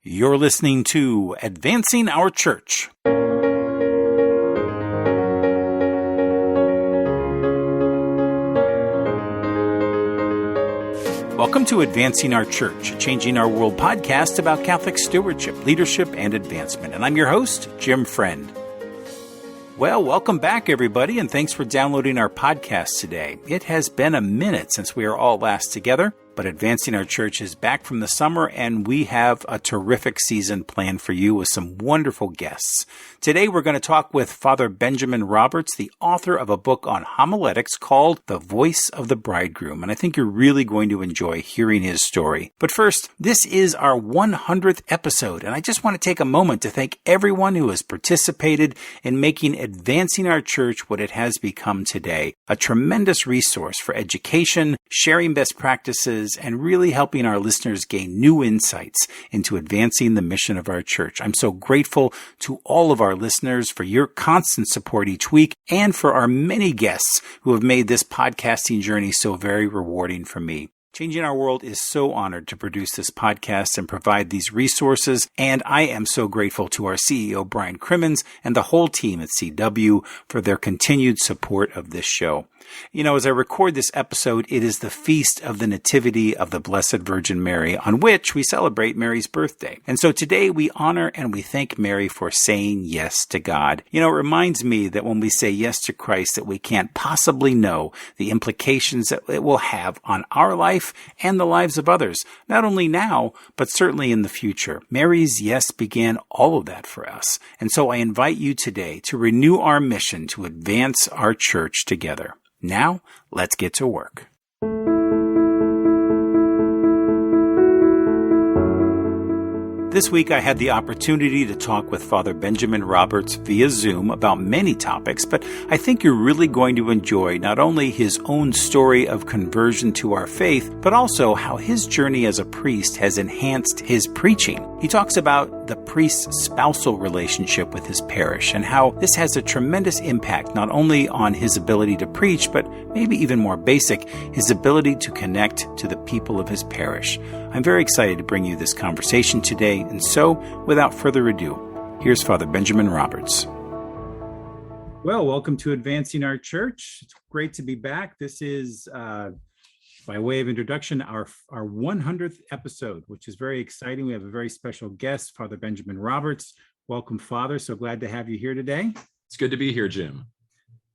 You're listening to Advancing Our Church. Welcome to Advancing Our Church, a Changing Our World podcast about Catholic stewardship, leadership, and advancement. And I'm your host, Jim Friend. Well, welcome back, everybody, and thanks for downloading our podcast today. It has been a minute since we are all last together, but Advancing Our Church is back from the summer, and we have a terrific season planned for you with some wonderful guests. Today, we're going to talk with Father Benjamin Roberts, the author of a book on homiletics called The Voice of the Bridegroom, and I think you're really going to enjoy hearing his story. But first, this is our 100th episode, and I just want to take a moment to thank everyone who has participated in making Advancing Our Church what it has become today, a tremendous resource for education, sharing best practices, and really helping our listeners gain new insights into advancing the mission of our church. I'm so grateful to all of our listeners for your constant support each week and for our many guests who have made this podcasting journey so very rewarding for me. Changing Our World is so honored to produce this podcast and provide these resources, and I am so grateful to our CEO, Brian Crimmins, and the whole team at CW for their continued support of this show. You know, as I record this episode, it is the feast of the Nativity of the Blessed Virgin Mary, on which we celebrate Mary's birthday. And so today we honor and we thank Mary for saying yes to God. You know, it reminds me that when we say yes to Christ, that we can't possibly know the implications that it will have on our life and the lives of others, not only now, but certainly in the future. Mary's yes began all of that for us. And so I invite you today to renew our mission to advance our church together. Now, let's get to work. This week, I had the opportunity to talk with Father Benjamin Roberts via Zoom about many topics, but I think you're really going to enjoy not only his own story of conversion to our faith, but also how his journey as a priest has enhanced his preaching. He talks about the priest's spousal relationship with his parish and how this has a tremendous impact not only on his ability to preach, but maybe even more basic, his ability to connect to the people of his parish. I'm very excited to bring you this conversation today, and so, without further ado, here's Father Benjamin Roberts. Well, welcome to Advancing Our Church. It's great to be back. This is, by way of introduction, our 100th episode, which is very exciting. We have a very special guest, Father Benjamin Roberts. Welcome, Father. So glad to have you here today. It's good to be here, Jim.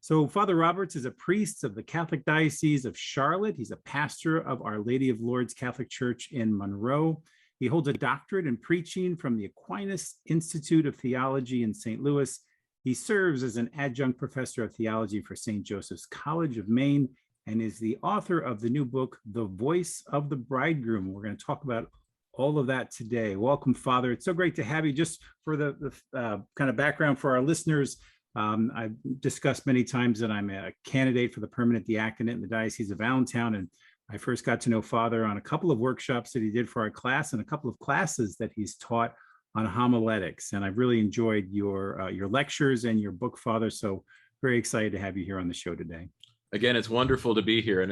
So Father Roberts is a priest of the Catholic Diocese of Charlotte. He's a pastor of Our Lad of Lourdes Catholic Church in Monroe. He holds a doctorate in preaching from the Aquinas Institute of Theology in St. Louis. He serves as an adjunct professor of theology for St. Joseph's College of Maine and is the author of the new book, The Voice of the Bridegroom. We're going to talk about all of that today. Welcome, Father. It's so great to have you. Just for the kind of background for our listeners, I've discussed many times that I'm a candidate for the permanent diaconate in the Diocese of Allentown, and I first got to know Father on a couple of workshops that he did for our class and a couple of classes that he's taught on homiletics. And I've really enjoyed your lectures and your book, Father. So very excited to have you here on the show today. Again, it's wonderful to be here, and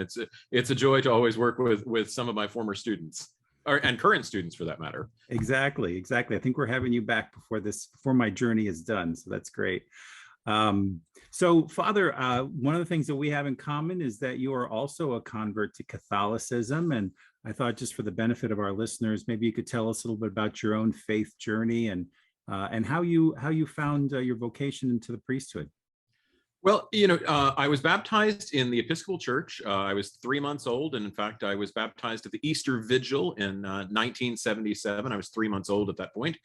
it's a joy to always work with some of my former students, and current students for that matter. Exactly. I think we're having you back before my journey is done. So that's great. So Father, one of the things that we have in common is that you are also a convert to Catholicism. And I thought, just for the benefit of our listeners, maybe you could tell us a little bit about your own faith journey and how you found your vocation into the priesthood. Well, I was baptized in the Episcopal Church. I was 3 months old, and in fact, I was baptized at the Easter Vigil in 1977. I was 3 months old at that point.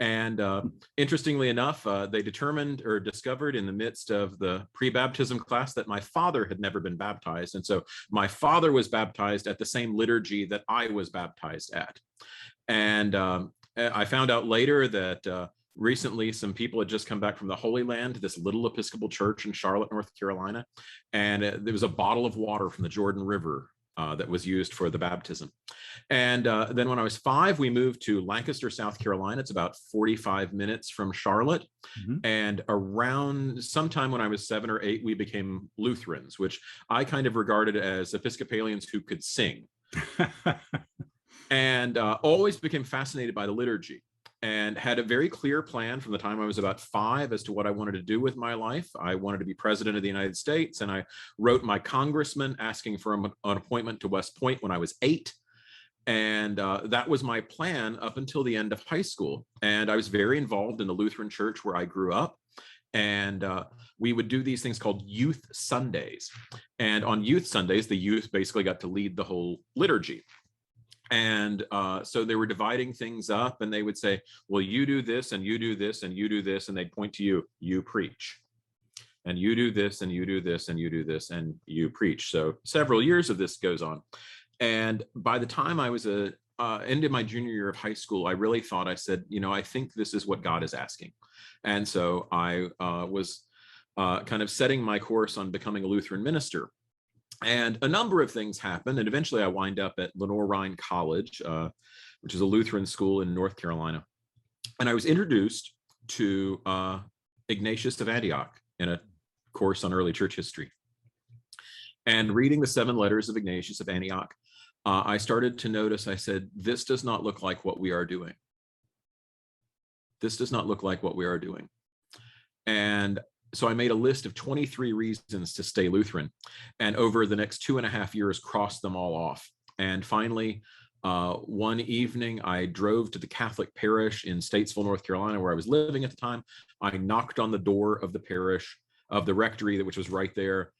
And interestingly enough, they determined or discovered in the midst of the pre-baptism class that my father had never been baptized. And so my father was baptized at the same liturgy that I was baptized at. And I found out later that recently, some people had just come back from the Holy Land, this little Episcopal church in Charlotte, North Carolina, and there was a bottle of water from the Jordan River that was used for the baptism. And then when I was 5, we moved to Lancaster, South Carolina. It's about 45 minutes from Charlotte. Mm-hmm. And around sometime when I was 7 or 8, we became Lutherans, which I kind of regarded as Episcopalians who could sing. And always became fascinated by the liturgy. and had a very clear plan from the time I was about 5 as to what I wanted to do with my life. I wanted to be president of the United States, and I wrote my congressman asking for an appointment to West Point when I was 8. And that was my plan up until the end of high school. And I was very involved in the Lutheran church where I grew up. And we would do these things called Youth Sundays. And on Youth Sundays, the youth basically got to lead the whole liturgy. And so they were dividing things up, and they would say, well, you do this, and you do this, and you do this, and they'd point to you, you preach. And you do this, and you do this, and you do this, and you preach. So several years of this goes on. And by the time I was into my junior year of high school, I really thought, I said, I think this is what God is asking. And so I was kind of setting my course on becoming a Lutheran minister. And a number of things happened. And eventually I wind up at Lenore-Rhine College, which is a Lutheran school in North Carolina. And I was introduced to Ignatius of Antioch in a course on early church history. And reading the 7 letters of Ignatius of Antioch, I started to notice, I said, this does not look like what we are doing. This does not look like what we are doing. And so I made a list of 23 reasons to stay Lutheran, and over the next 2.5 years, crossed them all off. And finally, one evening, I drove to the Catholic parish in Statesville, North Carolina, where I was living at the time. I knocked on the door of the parish, of the rectory, which was right there.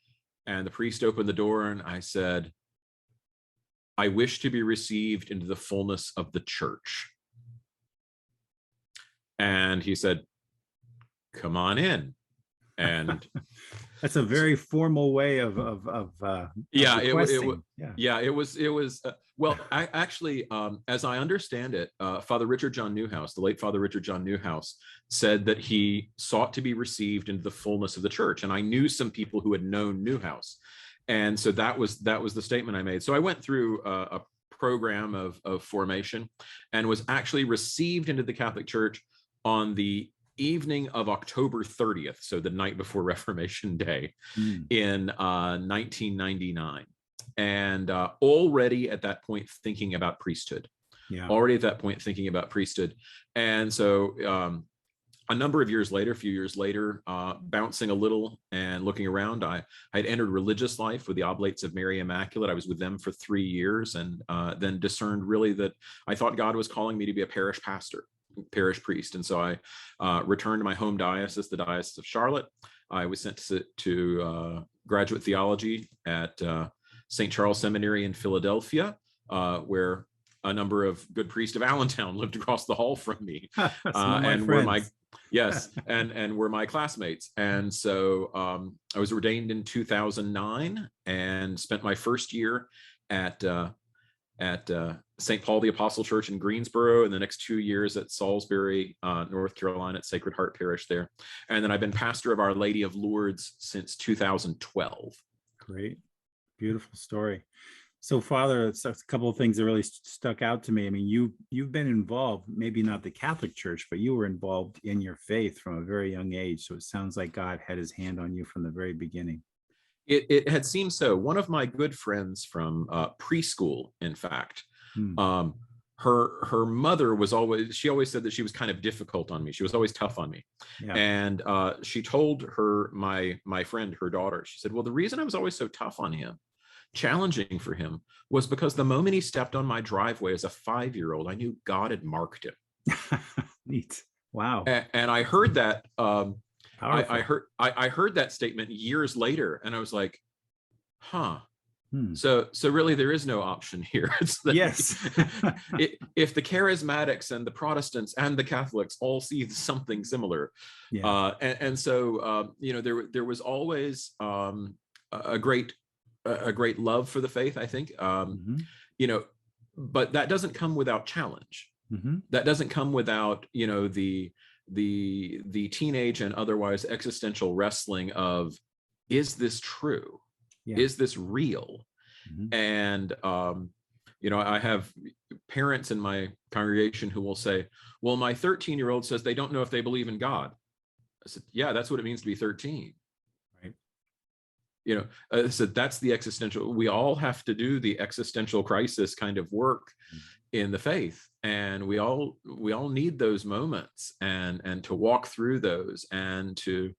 And the priest opened the door, and I said, I wish to be received into the fullness of the church. And he said, come on in. And that's a very formal way of it was well, I actually, as I understand it, Father Richard John Newhouse, the late Father Richard John Newhouse, said that he sought to be received into the fullness of the church. And I knew some people who had known Newhouse. And so that was the statement I made. So I went through a program of formation and was actually received into the Catholic Church on the evening of October 30th, so the night before Reformation Day, in 1999. And already at that point thinking about priesthood. Already at that point thinking about priesthood. And so a number of years later, a few years later, bouncing a little and looking around, I had entered religious life with the Oblates of Mary Immaculate. I was with them for 3 years, and then discerned really that I thought God was calling me to be a parish pastor, parish priest. And so I returned to my home diocese, the Diocese of Charlotte. I was sent to graduate theology at St. Charles Seminary in Philadelphia, where a number of good priests of Allentown lived across the hall from me, and were my and were my classmates. And so I was ordained in 2009 and spent my first year at St. Paul the Apostle Church in Greensboro, and the next 2 years at Salisbury, North Carolina, at Sacred Heart Parish there. And then I've been pastor of Our Lady of Lourdes since 2012. Great. Beautiful story. So, Father, it's a couple of things that really stuck out to me. I mean, you've been involved, maybe not the Catholic Church, but you were involved in your faith from a very young age. So it sounds like God had his hand on you from the very beginning. It had seemed so. One of my good friends from preschool, in fact, her mother was she always said that she was kind of difficult on me. She was always tough on me. Yeah. And she told my friend, her daughter, she said, well, the reason I was always so tough on him, challenging for him, was because the moment he stepped on my driveway as a 5-year-old, I knew God had marked him. Neat. Wow. And I heard that. I heard that statement years later, and I was like, huh. So really there is no option here. Yes. If the charismatics and the Protestants and the Catholics all see something similar, and so there was always a great love for the faith, I think, but that doesn't come without challenge. That doesn't come without the teenage and otherwise existential wrestling of, is this true? Is this real? And I have parents in my congregation who will say, well, my 13-year-old says they don't know if they believe in God. I said, yeah, that's what it means to be 13. Right. I said, that's the existential, we all have to do the existential crisis kind of work in the faith, and we all need those moments, and to walk through those, and to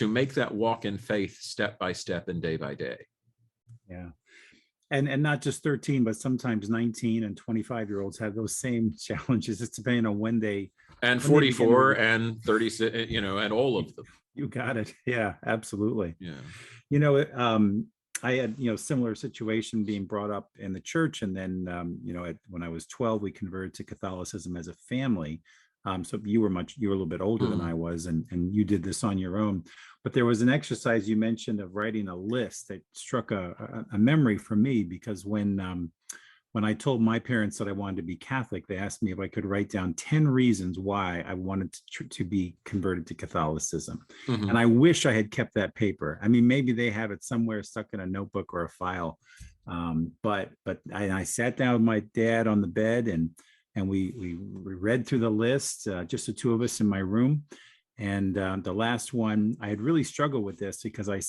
make that walk in faith step by step and day by day. Yeah. And not just 13, but sometimes 19 and 25-year-olds have those same challenges. It's depending on when they, and when they 44 and 36, and all of them. You got it. Yeah, absolutely. Yeah. I had, similar situation being brought up in the church. And then, when I was 12, we converted to Catholicism as a family. So you were a little bit older than I was, and you did this on your own. But there was an exercise you mentioned of writing a list that struck a memory for me, because when I told my parents that I wanted to be Catholic, they asked me if I could write down 10 reasons why I wanted to be converted to Catholicism. Mm-hmm. And I wish I had kept that paper. I mean, maybe they have it somewhere stuck in a notebook or a file. But I sat down with my dad on the bed, and we read through the list, just the two of us in my room. And the last one, I had really struggled with this, because I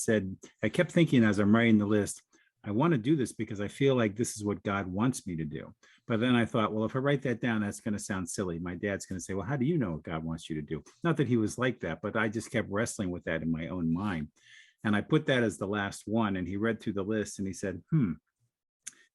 kept thinking as I'm writing the list, I want to do this because I feel like this is what God wants me to do. But then I thought, well, if I write that down, that's going to sound silly. My dad's going to say, well, how do you know what God wants you to do? Not that he was like that, but I just kept wrestling with that in my own mind. And I put that as the last one. And he read through the list and he said,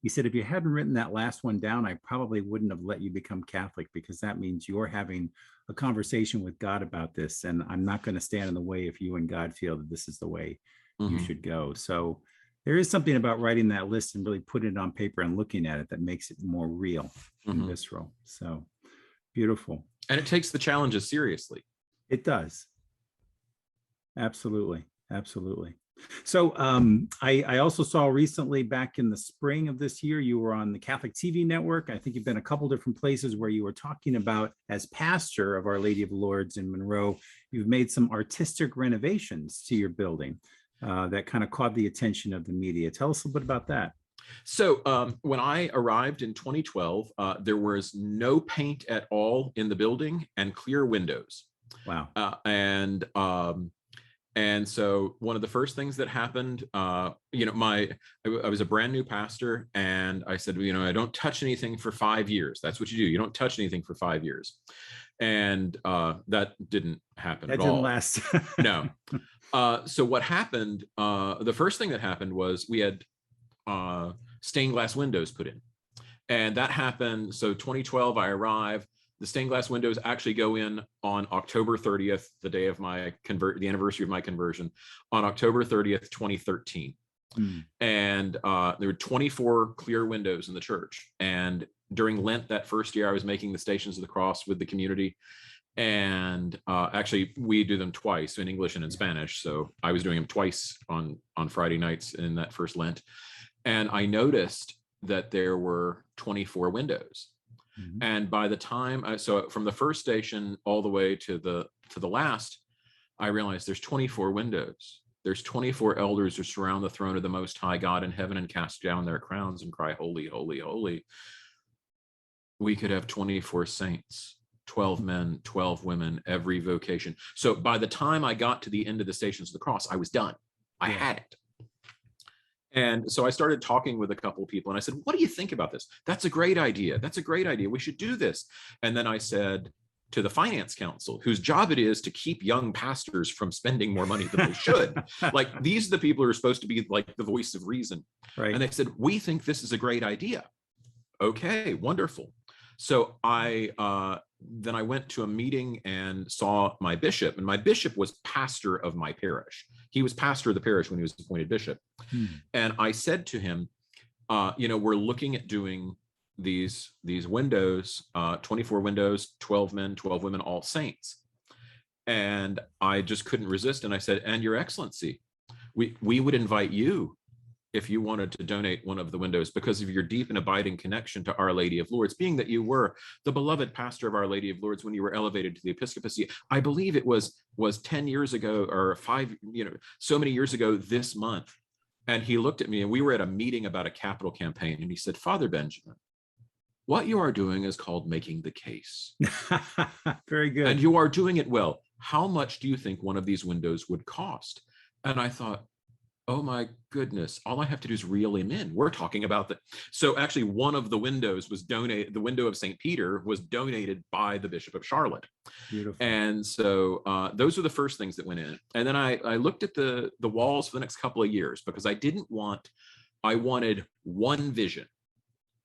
He said, if you hadn't written that last one down, I probably wouldn't have let you become Catholic, because that means you're having a conversation with God about this. And I'm not going to stand in the way if you and God feel that this is the way you should go. So there is something about writing that list and really putting it on paper and looking at it that makes it more real and visceral. So beautiful. And it takes the challenges seriously. It does. Absolutely. Absolutely. So I also saw recently, back in the spring of this year, you were on the Catholic TV network. I think you've been a couple different places where you were talking about, as pastor of Our Lady of Lourdes in Monroe, you've made some artistic renovations to your building that kind of caught the attention of the media. Tell us a little bit about that. So when I arrived in 2012, there was no paint at all in the building and clear windows. Wow. And so one of the first things that happened, I was a brand new pastor, and I said, I don't touch anything for 5 years. That's what you do. You don't touch anything for 5 years. And that didn't happen at all. That didn't last. No. So what happened, the first thing that happened was we had stained glass windows put in. And that happened. So 2012, I arrived. The stained glass windows actually go in on October 30th, the day of the anniversary of my conversion, on October 30th, 2013. And there were 24 clear windows in the church. And during Lent that first year, I was making the Stations of the Cross with the community. And actually, we do them twice, in English and in Spanish. So I was doing them twice on Friday nights in that first Lent. And I noticed that there were 24 windows. And by the time, so from the first station all the way to the last, I realized there's 24 windows. There's 24 elders who surround the throne of the Most High God in heaven and cast down their crowns and cry, holy, holy, holy. We could have 24 saints, 12 men, 12 women, every vocation. So by the time I got to the end of the Stations of the Cross, I was done. I had it. And so I started talking with a couple of people, and I said, what do you think about this? That's a great idea. That's a great idea. We should do this. And then I said to the finance council, whose job it is to keep young pastors from spending more money than they should. Like, these are the people who are supposed to be like the voice of reason. Right. And they said, we think this is a great idea. Okay, wonderful. So then I went to a meeting and saw my bishop, and my bishop was pastor of my parish. He was pastor of the parish when he was appointed bishop. And I said to him, we're looking at doing these windows, 24 windows, 12 men, 12 women, all saints. And I just couldn't resist. And I said, and Your Excellency, we would invite you if you wanted to donate one of the windows, because of your deep and abiding connection to Our Lady of Lourdes, being that you were the beloved pastor of Our Lady of Lourdes when you were elevated to the episcopacy. I believe it was 10 years ago, or 5, so many years ago this month. And he looked at me, and we were at a meeting about a capital campaign. And he said, Father Benjamin, what you are doing is called making the case. Very good. And you are doing it well. How much do you think one of these windows would cost? And I thought, Oh my goodness. All I have to do is reel him in. We're talking about that. So actually one of the windows was donated. The window of St. Peter was donated by the Bishop of Charlotte. Beautiful. And so those are the first things that went in. And then I looked at the walls for the next couple of years, because I wanted one vision.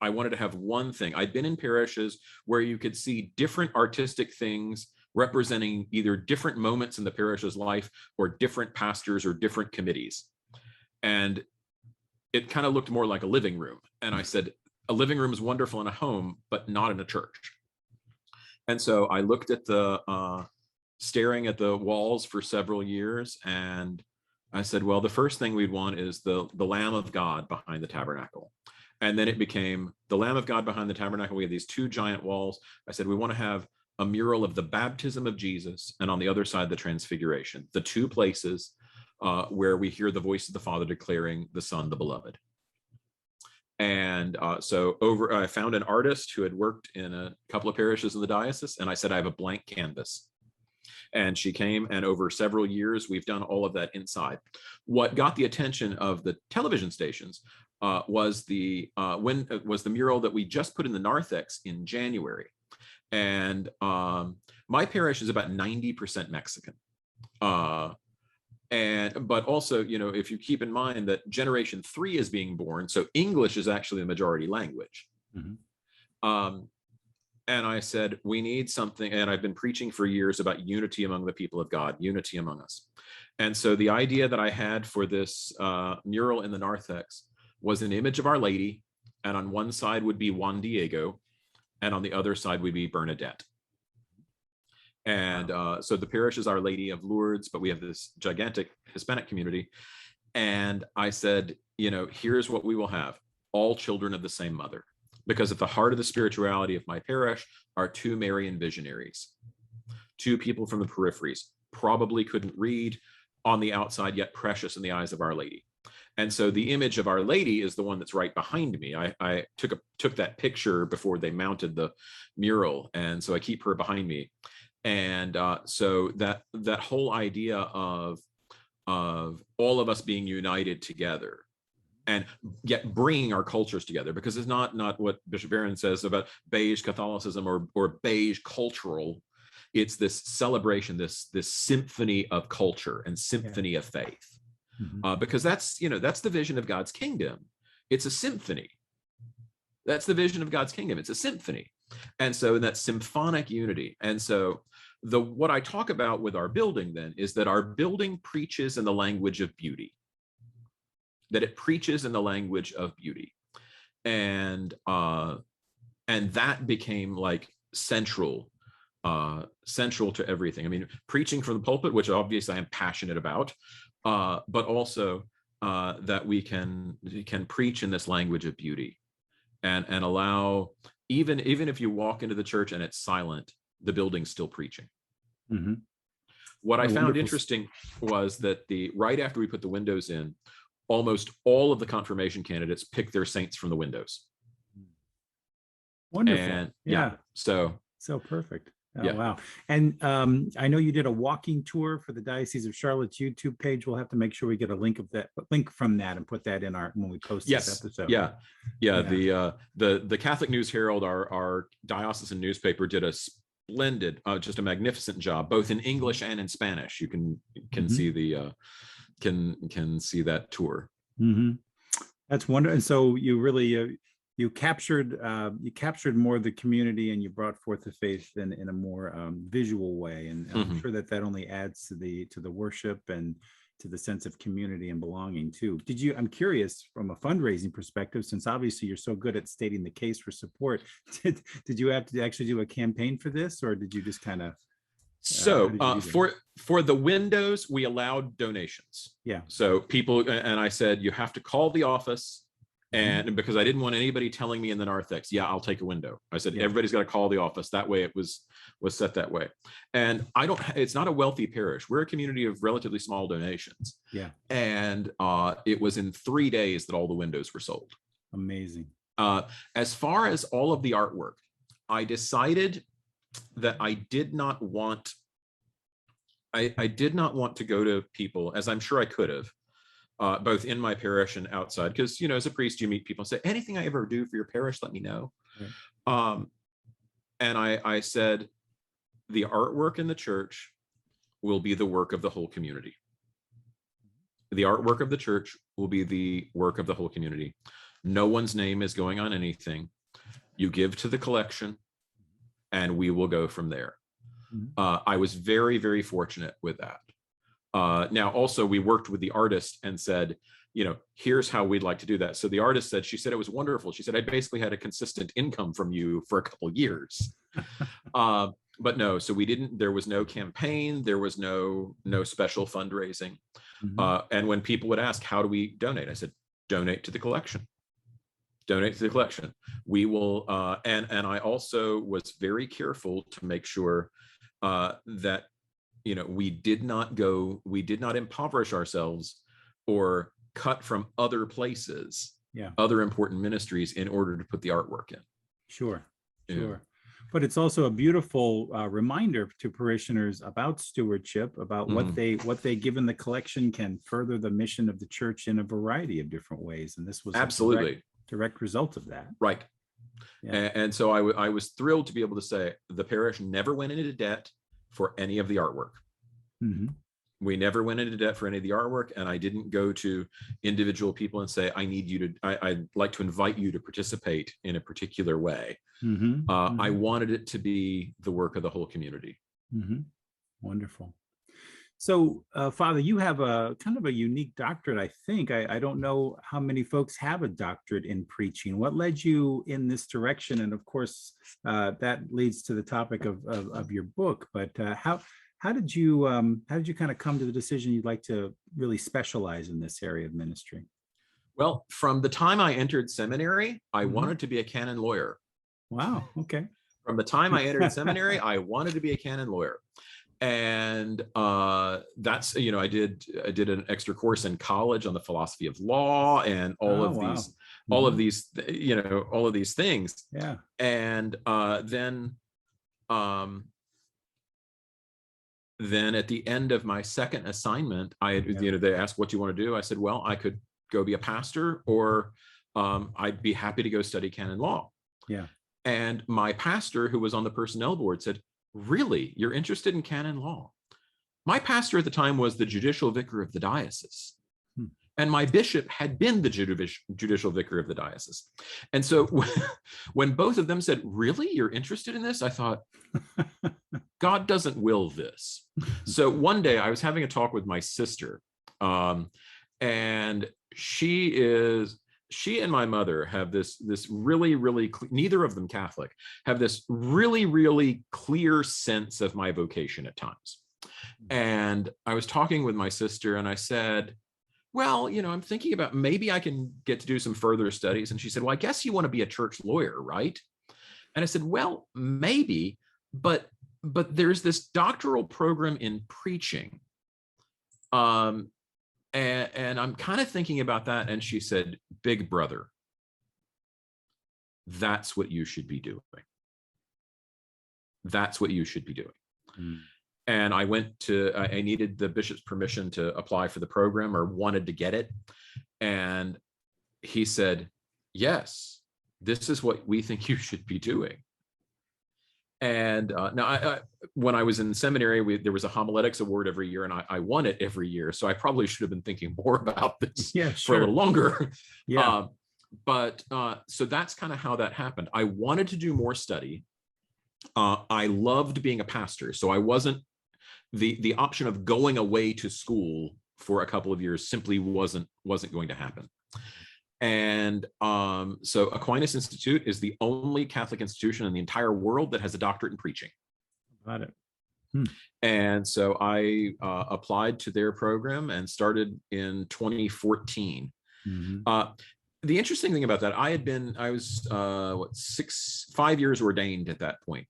I wanted to have one thing. I'd been in parishes where you could see different artistic things representing either different moments in the parish's life or different pastors or different committees. And it kind of looked more like a living room. And I said, a living room is wonderful in a home, but not in a church. And so I looked at staring at the walls for several years. And I said, well, the first thing we'd want is the Lamb of God behind the tabernacle. And then it became the Lamb of God behind the tabernacle. We had these two giant walls. I said, we want to have a mural of the baptism of Jesus, and on the other side, the transfiguration, the two places where we hear the voice of the Father declaring the Son, the beloved. And so I found an artist who had worked in a couple of parishes in the diocese, and I said, I have a blank canvas. And she came, and over several years, we've done all of that inside. What got the attention of the television stations was the mural that we just put in the narthex in January. And my parish is about 90% Mexican. But also, if you keep in mind that generation 3 is being born, so English is actually the majority language. Mm-hmm. And I said, we need something, and I've been preaching for years about unity among the people of God, unity among us. And so the idea that I had for this mural in the narthex was an image of Our Lady, and on one side would be Juan Diego, and on the other side would be Bernadette. And so the parish is Our Lady of Lourdes, but we have this gigantic Hispanic community. And I said, here's what we will have: all children of the same mother. Because at the heart of the spirituality of my parish are two Marian visionaries, two people from the peripheries, probably couldn't read on the outside, yet precious in the eyes of Our Lady. And so the image of Our Lady is the one that's right behind me. I took that picture before they mounted the mural, and so I keep her behind me. And so that whole idea of all of us being united together, and yet bringing our cultures together, because it's not what Bishop Barron says about beige Catholicism or beige cultural. It's this celebration, this symphony of culture and symphony of faith. Mm-hmm. Because that's the vision of God's kingdom. It's a symphony. That's the vision of God's kingdom. It's a symphony. And so in that symphonic unity. And so what I talk about with our building then is that our building preaches in the language of beauty. That it preaches in the language of beauty. And that became like central to everything. I mean, preaching from the pulpit, which obviously I am passionate about, but also that we can preach in this language of beauty, and allow, even if you walk into the church and it's silent, the building's still preaching. Mm-hmm. What I found interesting was that right after we put the windows in, almost all of the confirmation candidates picked their saints from the windows. Wonderful. And yeah. So perfect. Oh, yeah. Wow. And I know you did a walking tour for the Diocese of Charlotte's YouTube page. We'll have to make sure we get a link from that and put that in when we post this episode. Yeah. The Catholic News Herald, our diocesan newspaper, did a splendid, just a magnificent job, both in English and in Spanish. You can mm-hmm. see can see that tour. Mm-hmm. That's wonderful. And so you really you captured more of the community, and you brought forth the faith in a more visual way, and mm-hmm. I'm sure that only adds to the worship and to the sense of community and belonging too. I'm curious, from a fundraising perspective, since obviously you're so good at stating the case for support, did you have to actually do a campaign for this, or did you just kind of for the windows, we allowed donations. Yeah. So people, and I said, you have to call the office. And because I didn't want anybody telling me in the narthex, yeah, I'll take a window. I said, everybody's got to call the office. That way it was set that way. And it's not a wealthy parish. We're a community of relatively small donations. Yeah. And it was in 3 days that all the windows were sold. Amazing. As far as all of the artwork, I decided that I did not want to go to people, as I'm sure I could have, both in my parish and outside, because, you know, as a priest, you meet people and say, anything I ever do for your parish, let me know. Right. And I said, the artwork in the church will be the work of the whole community. The artwork of the church will be the work of the whole community. No one's name is going on anything. You give to the collection, and we will go from there. I was very, very fortunate with that. Now, also, we worked with the artist and said, you know, here's how we'd like to do that. So the artist said, she said it was wonderful. She said, I basically had a consistent income from you for a couple of years. But no, so we didn't, there was no campaign, there was no special fundraising. And when people would ask, how do we donate? I said, donate to the collection. Donate to the collection. We will, and I also was very careful to make sure that, you know, we did not impoverish ourselves or cut from other places, other important ministries in order to put the artwork in. Sure. But it's also a beautiful reminder to parishioners about stewardship, about what they give in the collection can further the mission of the church in a variety of different ways. And this was absolutely a direct result of that. Right. Yeah. And so I was thrilled to be able to say the parish never went into debt for any of the artwork. We never went into debt for any of the artwork, and I didn't go to individual people and say, I'd like to invite you to participate in a particular way. I wanted it to be the work of the whole community. Wonderful. So, Father, you have a kind of a unique doctorate, I think. I don't know how many folks have a doctorate in preaching. What led you in this direction? And of course, that leads to the topic of your book. But how did you kind of come to the decision you'd like to really specialize in this area of ministry? Well, from the time I entered seminary, I wanted to be a canon lawyer. Wow. Okay. From the time I entered seminary, I wanted to be a canon lawyer. And that's, you know, I did an extra course in college on the philosophy of law and all of these, you know, all of these things. Yeah. And then at the end of my second assignment, you know, they asked, what do you want to do? I said, well, I could go be a pastor, or I'd be happy to go study canon law. Yeah. And my pastor, who was on the personnel board, said, really, you're interested in canon law? My pastor at the time was the judicial vicar of the diocese. And my bishop had been the judicial vicar of the diocese. And so when both of them said, really, you're interested in this? I thought, God doesn't will this. So one day I was having a talk with my sister, and she and my mother have this really, really, neither of them Catholic, have this really, really clear sense of my vocation at times. And I was talking with my sister and I said, well, you know, I'm thinking about maybe I can get to do some further studies. And she said, well, I guess you want to be a church lawyer, right? And I said, well, maybe, but there's this doctoral program in preaching. And I'm kind of thinking about that. And she said, big brother, that's what you should be doing. That's what you should be doing. And I needed the bishop's permission to apply for the program, or wanted to get it. And he said, yes, this is what we think you should be doing. And now, when I was in seminary, there was a homiletics award every year, and I won it every year. So I probably should have been thinking more about this for a little longer. Yeah. So that's kind of how that happened. I wanted to do more study. I loved being a pastor, so I wasn't the option of going away to school for a couple of years simply wasn't going to happen. And so Aquinas Institute is the only Catholic institution in the entire world that has a doctorate in preaching. Got it. And so I applied to their program and started in 2014. The interesting thing about that, I was 5 years ordained at that point.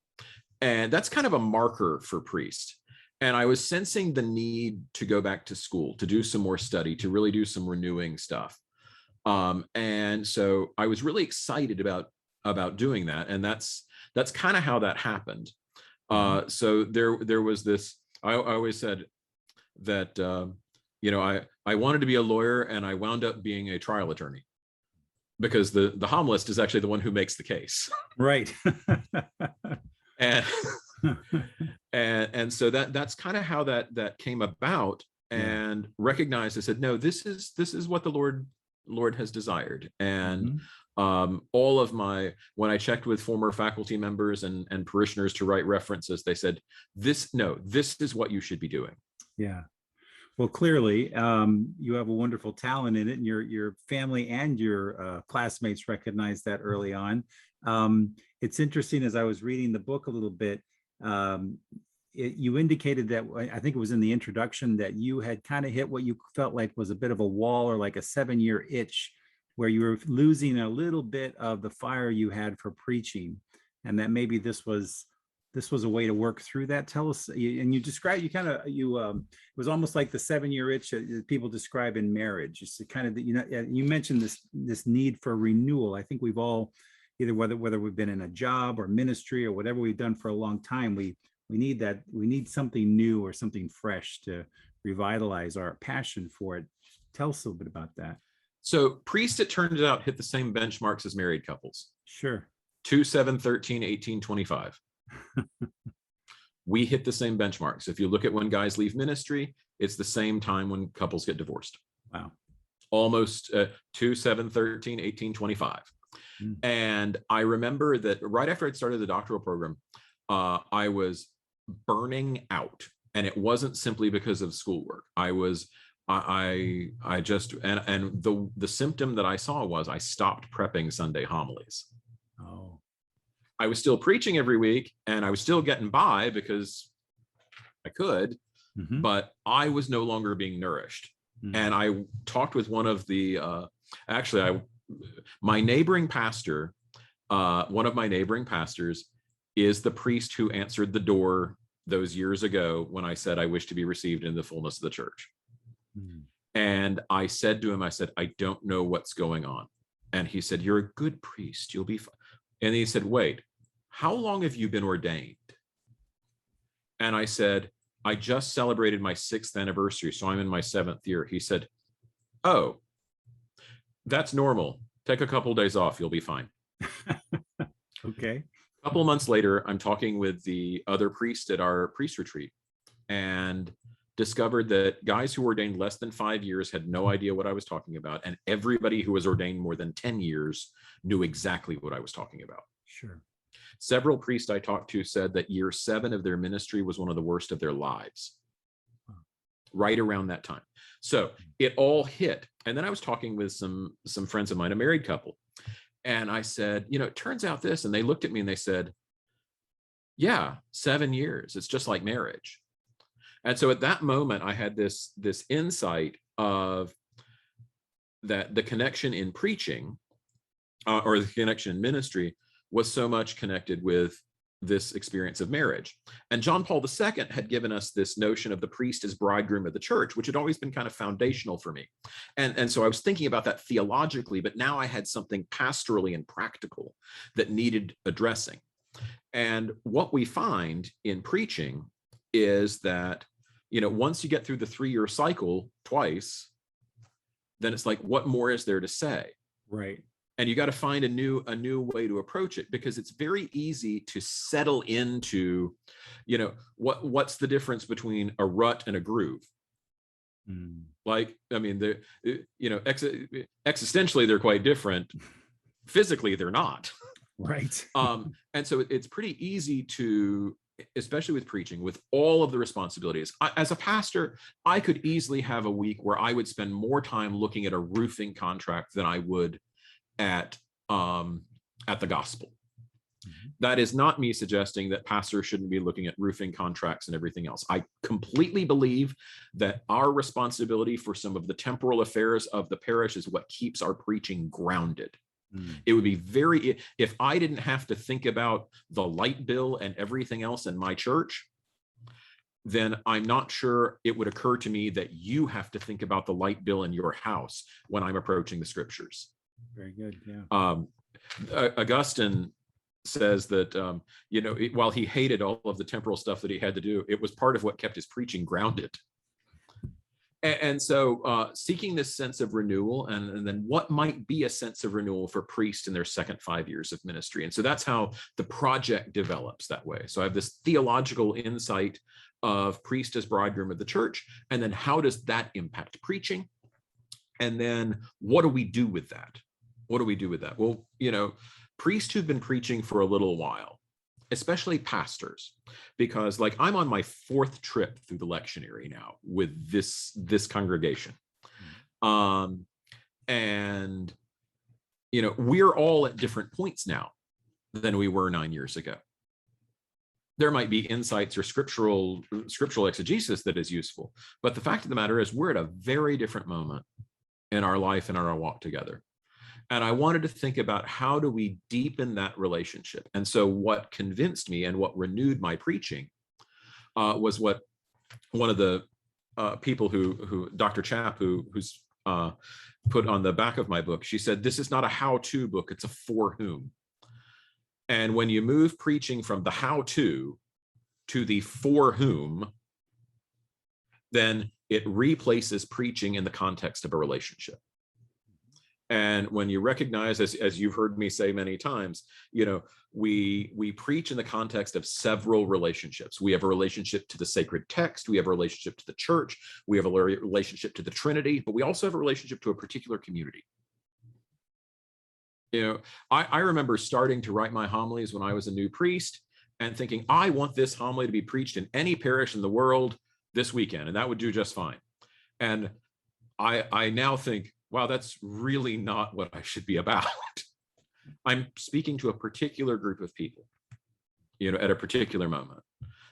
And that's kind of a marker for priest. And I was sensing the need to go back to school, to do some more study, to really do some renewing stuff. And so I was really excited about doing that. And that's kind of how that happened. So there was this, I always said that, I wanted to be a lawyer, and I wound up being a trial attorney, because the homilist is actually the one who makes the case. Right. and and so that's kind of how that came about, and recognized, I said, no, this is what the Lord has desired. And all of when I checked with former faculty members and parishioners to write references, they said, this is what you should be doing. Yeah. Well, clearly, you have a wonderful talent in it, and your family and your classmates recognized that early on. It's interesting, as I was reading the book a little bit, you indicated that, I think it was in the introduction, that you had kind of hit what you felt like was a bit of a wall, or like a 7-year itch, where you were losing a little bit of the fire you had for preaching, and that maybe this was a way to work through that. Tell us, and you described, it was almost like the 7-year itch that people describe in marriage. It's kind of, you mentioned this need for renewal. I think we've all, either whether we've been in a job or ministry or whatever we've done for a long time, we need that. We need something new or something fresh to revitalize our passion for it. Tell us a little bit about that. So priests, it turns out, hit the same benchmarks as married couples. Sure. 2, 7, 13, 18, 25. We hit the same benchmarks. If you look at when guys leave ministry, it's the same time when couples get divorced. Wow. Almost 2, 7, 13, 18, 25. And I remember that right after I'd started the doctoral program, I was burning out, and it wasn't simply because of schoolwork. I just, and the symptom that I saw was I stopped prepping Sunday homilies. Oh. I was still preaching every week, and I was still getting by because I could, but I was no longer being nourished. And I talked with one of the, my neighboring pastor, one of my neighboring pastors is the priest who answered the door those years ago when I said I wish to be received in the fullness of the church. And I said to him, I said, I don't know what's going on. And he said, you're a good priest, you'll be fine. And he said, wait, how long have you been ordained? And I said, I just celebrated my 6th anniversary, so I'm in my 7th year. He said, oh, that's normal. Take a couple of days off, you'll be fine. Okay. A couple of months later, I'm talking with the other priest at our priest retreat, and discovered that guys who ordained less than 5 years had no idea what I was talking about, and everybody who was ordained more than 10 years knew exactly what I was talking about. Sure. Several priests I talked to said that year 7 of their ministry was one of the worst of their lives. Right around that time. So it all hit. And then I was talking with some friends of mine, a married couple, and I said, it turns out this, and they looked at me and they said, yeah, 7 years. It's just like marriage. And so at that moment, I had this insight of that the connection in preaching or the connection in ministry was so much connected with this experience of marriage. And John Paul II had given us this notion of the priest as bridegroom of the church, which had always been kind of foundational for me. And so I was thinking about that theologically, but now I had something pastorally and practical that needed addressing. And what we find in preaching is that, once you get through the 3-year cycle twice, then it's like, what more is there to say? Right. And you got to find a new way to approach it, because it's very easy to settle into, what's the difference between a rut and a groove? Like, I mean, existentially, they're quite different. Physically, they're not. Right. And so it's pretty easy to, especially with preaching, with all of the responsibilities. As a pastor, I could easily have a week where I would spend more time looking at a roofing contract than I would at the gospel. That is not me suggesting that pastors shouldn't be looking at roofing contracts and everything else. I completely believe that our responsibility for some of the temporal affairs of the parish is what keeps our preaching grounded. It would be if I didn't have to think about the light bill and everything else in my church, then I'm not sure it would occur to me that you have to think about the light bill in your house when I'm approaching the scriptures. Very good. Yeah. Augustine says that, while he hated all of the temporal stuff that he had to do, it was part of what kept his preaching grounded. And so seeking this sense of renewal, and then what might be a sense of renewal for priests in their second 5 years of ministry. And so that's how the project develops that way. So I have this theological insight of priest as bridegroom of the church, and then how does that impact preaching? And then what do we do with that? What do we do with that? Well, priests who've been preaching for a little while, especially pastors, because like I'm on my 4th trip through the lectionary now with this congregation. And we're all at different points now than we were 9 years ago. There might be insights or scriptural exegesis that is useful, but the fact of the matter is we're at a very different moment in our life and our walk together. And I wanted to think about how do we deepen that relationship. And so what convinced me and what renewed my preaching was what one of the people who Dr. Chapp, who's put on the back of my book, she said, this is not a how-to book, it's a for whom. And when you move preaching from the how-to to the for whom, then it replaces preaching in the context of a relationship. And when you recognize, as you've heard me say many times, we preach in the context of several relationships. We have a relationship to the sacred text. We have a relationship to the church. We have a relationship to the Trinity, but we also have a relationship to a particular community. I remember starting to write my homilies when I was a new priest and thinking, I want this homily to be preached in any parish in the world this weekend, and that would do just fine. And I now think, wow, that's really not what I should be about. I'm speaking to a particular group of people, at a particular moment.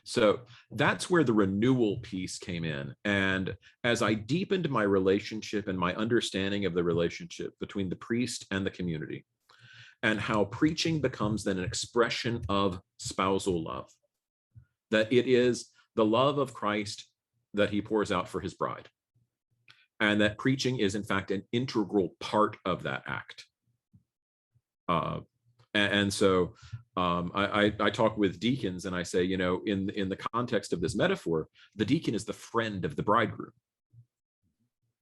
So that's where the renewal piece came in. And as I deepened my relationship and my understanding of the relationship between the priest and the community, and how preaching becomes then an expression of spousal love, that it is the love of Christ that he pours out for his bride. And that preaching is, in fact, an integral part of that act. And so I talk with deacons and I say, in the context of this metaphor, the deacon is the friend of the bridegroom.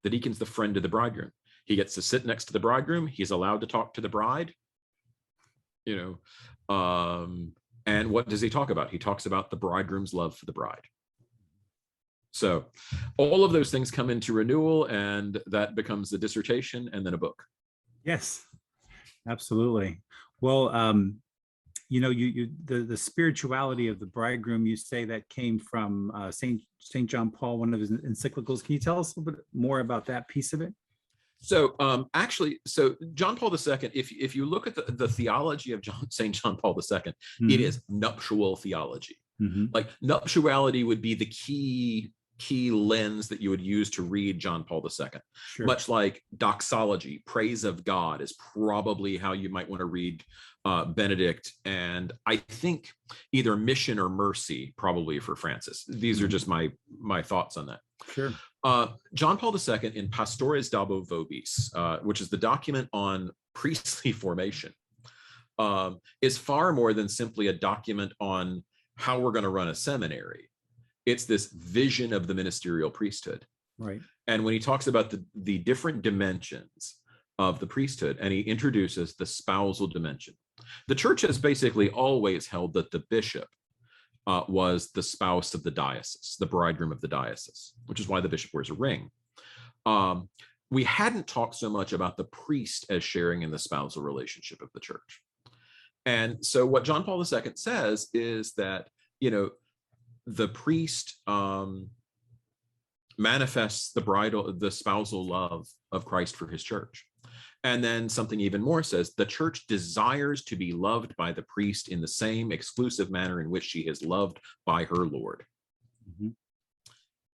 The deacon's the friend of the bridegroom. He gets to sit next to the bridegroom. He's allowed to talk to the bride. And what does he talk about? He talks about the bridegroom's love for the bride. So all of those things come into renewal, and that becomes a dissertation and then a book. Yes, absolutely. Well, the spirituality of the bridegroom, you say that came from Saint John Paul, one of his encyclicals. Can you tell us a little bit more about that piece of it? So so John Paul II, if you look at the theology of Saint John Paul II, mm-hmm. It is nuptial theology. Mm-hmm. Like nuptiality would be the key lens that you would use to read John Paul II. Sure. Much like doxology, praise of God, is probably how you might want to read Benedict, and I think either mission or mercy probably for Francis. These are just my thoughts on that. Sure. John Paul II in Pastores Dabo Vobis, which is the document on priestly formation, is far more than simply a document on how we're going to run a seminary. It's this vision of the ministerial priesthood. Right. And when he talks about the different dimensions of the priesthood, and he introduces the spousal dimension, the church has basically always held that the bishop was the spouse of the diocese, the bridegroom of the diocese, which is why the bishop wears a ring. We hadn't talked so much about the priest as sharing in the spousal relationship of the church. And so what John Paul II says is that, the priest manifests the spousal love of Christ for his church. And then something even more says the church desires to be loved by the priest in the same exclusive manner in which she is loved by her Lord. Mm-hmm.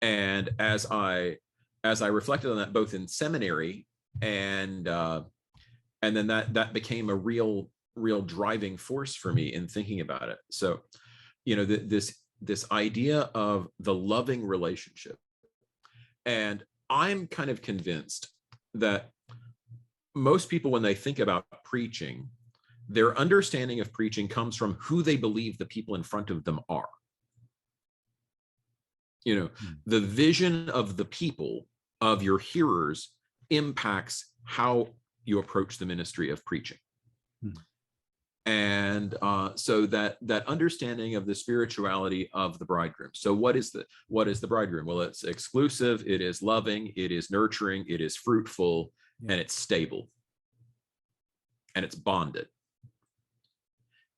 And as I reflected on that, both in seminary and then that became a real driving force for me in thinking about it. So, this idea of the loving relationship. And I'm kind of convinced that most people, when they think about preaching, their understanding of preaching comes from who they believe the people in front of them are. The vision of the people of your hearers impacts how you approach the ministry of preaching. And so that understanding of the spirituality of the bridegroom. So what is the bridegroom? Well, it's exclusive, it is loving, it is nurturing, it is fruitful, and it's stable, and it's bonded.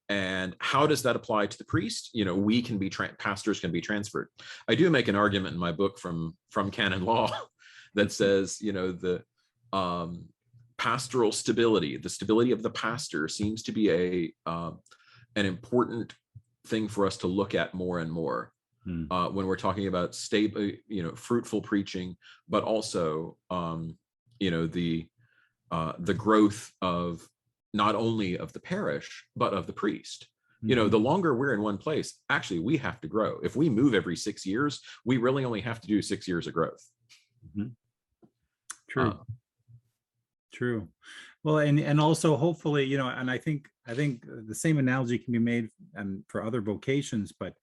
And how does that apply to the priest? We can be pastors can be transferred. I do make an argument in my book from canon law that says, the pastoral stability, the stability of the pastor seems to be an important thing for us to look at more and more when we're talking about stable, fruitful preaching, but also, the growth of not only of the parish, but of the priest. The longer we're in one place, actually, we have to grow. If we move every 6 years, we really only have to do 6 years of growth. True. Well, and also hopefully, and I think the same analogy can be made for other vocations, but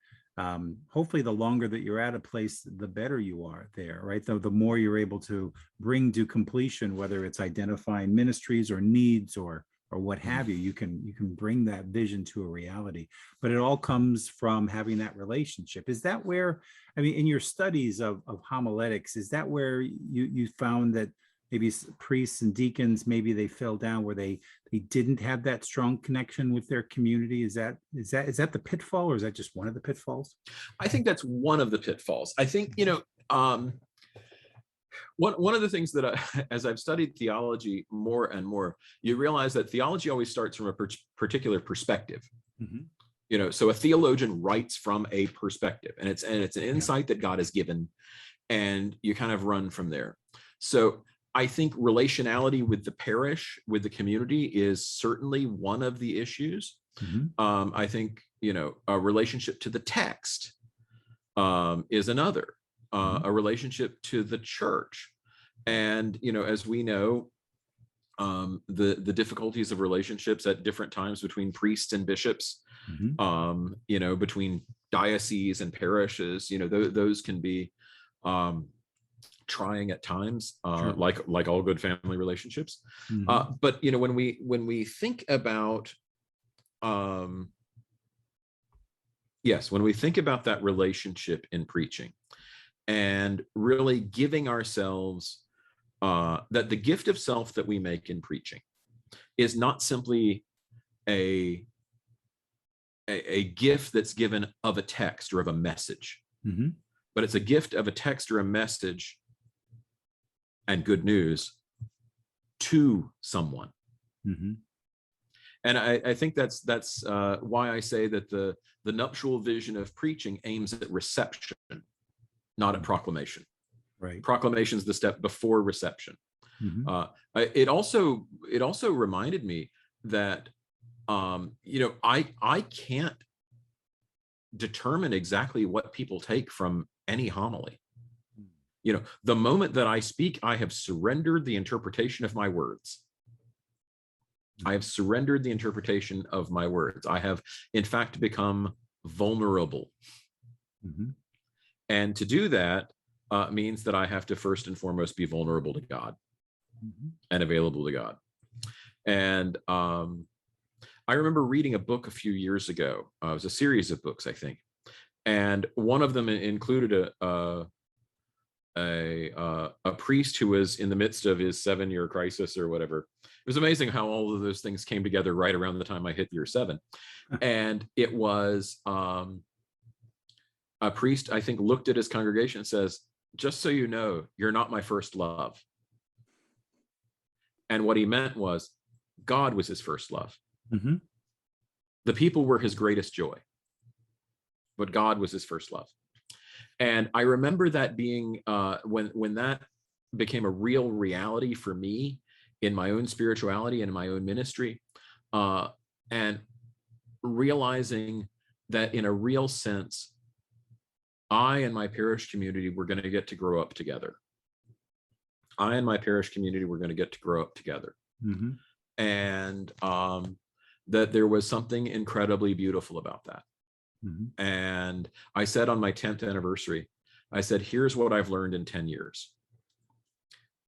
hopefully the longer that you're at a place, the better you are there, right? The more you're able to bring to completion, whether it's identifying ministries or needs or what have you, you can bring that vision to a reality. But it all comes from having that relationship. Is that where, in your studies of homiletics, is that where you found that maybe priests and deacons, maybe they fell down where they didn't have that strong connection with their community? Is that the pitfall, or is that just one of the pitfalls? I think that's one of the pitfalls. I think, one of the things that as I've studied theology more and more, you realize that theology always starts from a particular perspective. So a theologian writes from a perspective, and it's an insight that God has given, and you kind of run from there. So I think relationality with the parish, with the community, is certainly one of the issues. I think, a relationship to the text is another, a relationship to the church. And, as we know, the difficulties of relationships at different times between priests and bishops, between dioceses and parishes, those can be trying at times, like all good family relationships. But when we think about when we think about that relationship in preaching, and really giving ourselves that the gift of self that we make in preaching is not simply a gift that's given of a text or of a message, but it's a gift of a text or a message and good news to someone. And I think that's why I say that the nuptial vision of preaching aims at reception, not at proclamation. Right. Proclamation is the step before reception. It also reminded me that I can't determine exactly what people take from any homily. The moment that I speak, I have surrendered the interpretation of my words. I have surrendered the interpretation of my words. I have, in fact, become vulnerable. And to do that means that I have to first and foremost be vulnerable to God and available to God. And I remember reading a book a few years ago. It was a series of books, I think. And one of them included a priest who was in the midst of his 7-year crisis or whatever. It was amazing how all of those things came together right around the time I hit year 7. And it was a priest, I think, looked at his congregation and says, "Just so you know, you're not my first love." And what he meant was God was his first love. The people were his greatest joy, but God was his first love. And I remember that being when that became a real reality for me in my own spirituality and in my own ministry, and realizing that in a real sense, I and my parish community were going to get to grow up together. I and my parish community were going to get to grow up together. And that there was something incredibly beautiful about that. And I said on my 10th anniversary, I said, here's what I've learned in 10 years.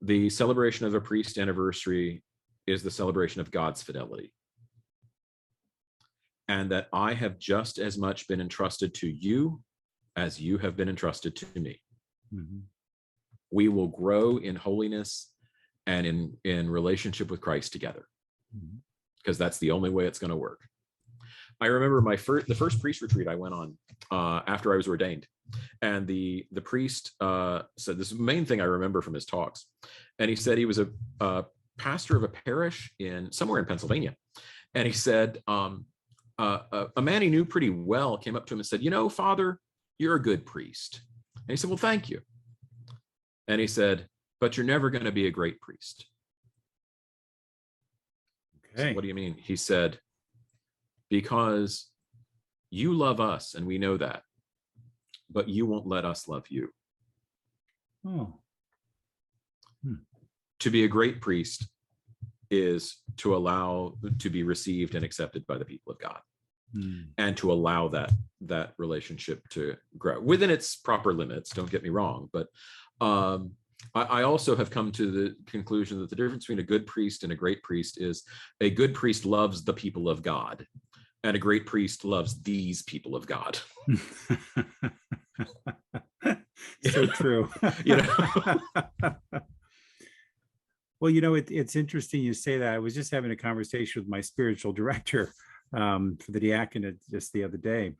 the celebration of a priest anniversary is the celebration of God's fidelity. And that I have just as much been entrusted to you as you have been entrusted to me. Mhm. We will grow in holiness and in relationship with Christ together, Mhm. because that's the only way it's going to work. I remember the first priest retreat I went on after I was ordained, and the priest said this main thing I remember from his talks, and he said he was a pastor of a parish somewhere in Pennsylvania, and he said a man he knew pretty well came up to him and said, "You know, Father, you're a good priest." And he said, "Well, thank you." And he said, "But you're never going to be a great priest." Okay. So what do you mean? He said, "Because you love us, and we know that, but you won't let us love you." Oh. To be a great priest is to allow to be received and accepted by the people of God, and to allow that relationship to grow within its proper limits. Don't get me wrong, but I also have come to the conclusion that the difference between a good priest and a great priest is a good priest loves the people of God, and a great priest loves these people of God. So true. You know? Well, it's interesting you say that. I was just having a conversation with my spiritual director for the diaconate just the other day.